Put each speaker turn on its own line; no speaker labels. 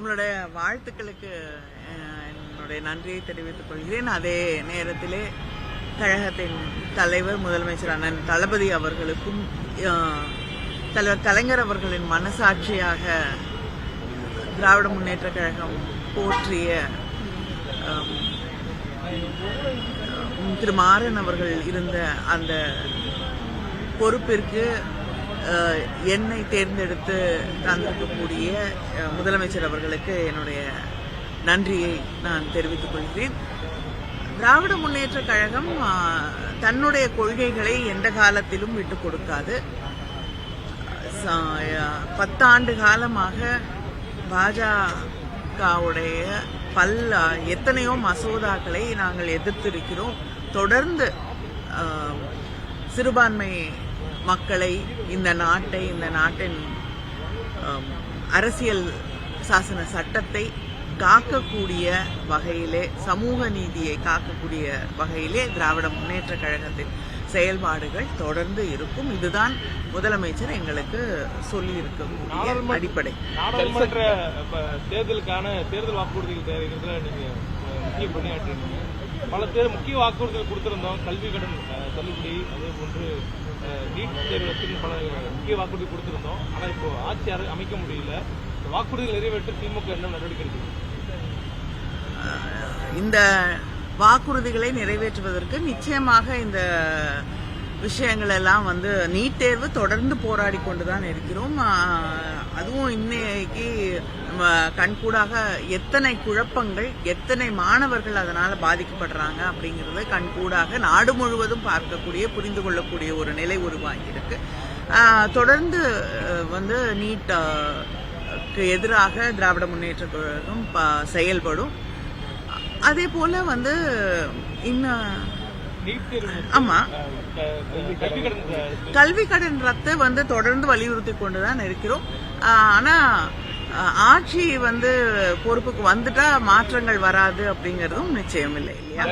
உங்களுடைய வாழ்த்துக்களுக்கு என்னுடைய நன்றியை தெரிவித்துக் கொள்கிறேன். அதே நேரத்திலே கழகத்தின் தலைவர் முதலமைச்சர் அண்ணன் தளபதி அவர்களுக்கும் தலைவர் கலைஞர் அவர்களின் மனசாட்சியாக திராவிட முன்னேற்ற கழகம் போற்றிய திரு மாறன் அவர்கள் இருந்த அந்த பொறுப்பிற்கு என்னை தேர்ந்தெடுத்து தந்திருக்கக்கூடிய முதலமைச்சர் அவர்களுக்கு என்னுடைய நன்றியை நான் தெரிவித்துக் கொள்கிறேன். திராவிட முன்னேற்ற கழகம் தன்னுடைய கொள்கைகளை எந்த காலத்திலும் விட்டுக் கொடுக்காது. 10 ஆண்டு காலமாக பாஜகவுடைய எத்தனையோ மசோதாக்களை நாங்கள் எதிர்த்திருக்கிறோம். தொடர்ந்து சிறுபான்மை மக்களை, இந்த நாட்டின் அரசியல் சாசன சட்டத்தை காக்கக்கூடிய வகையிலே, சமூக நீதியை காக்கக்கூடிய வகையிலே திராவிட முன்னேற்ற கழகத்தின் செயல்பாடுகள் தொடர்ந்து இருக்கும். இதுதான் முதலமைச்சர் எங்களுக்கு சொல்லி இருக்கக்கூடிய அடிப்படை.
நாடாளுமன்ற தேர்தலுக்கான தேர்தல் வாக்குறுதிகள் தயாரிக்கிறதுல நீங்க முக்கிய பணியாற்றிருக்கீங்க. பல முக்கிய வாக்குறுதிகள் கொடுத்திருந்தோம். கல்வி கடன் தள்ளுபடி, அதே போன்று நீட் தேர்வுக்கு பல முக்கிய வாக்குறுதி கொடுத்திருந்தோம். ஆனா இப்போ ஆட்சி அமைக்க முடியல. வாக்குறுதிகள் நிறைவேற்ற திமுக என்ன நடவடிக்கை எடுக்குது?
இந்த வாக்குறுதிகளை நிறைவேற்றுவதற்கு நிச்சயமாக இந்த விஷயங்கள் எல்லாம் நீட் தேர்வு தொடர்ந்து போராடி கொண்டுதான் இருக்கிறோம். அதுவும் இன்னைக்கு நம்ம கண்கூடாக எத்தனை குழப்பங்கள், எத்தனை மாணவர்கள் அதனால பாதிக்கப்படுறாங்க அப்படிங்கறத கண்கூடாக நாடு முழுவதும் பார்க்கக்கூடிய, புரிந்து கொள்ளக்கூடிய ஒரு நிலை உருவாகியிருக்கு. தொடர்ந்து நீட்டுக்கு எதிராக திராவிட முன்னேற்ற கழகம் செயல்படும். அதே போல ஆமா, கல்வி கடன் ரத்து தொடர்ந்து வலியுறுத்தி கொண்டுதான் இருக்கிறோம். ஆனா ஆட்சி பொறுப்புக்கு வந்துட்டா மாற்றங்கள் வராது அப்படிங்கறதும் நிச்சயம் இல்லை இல்லையா?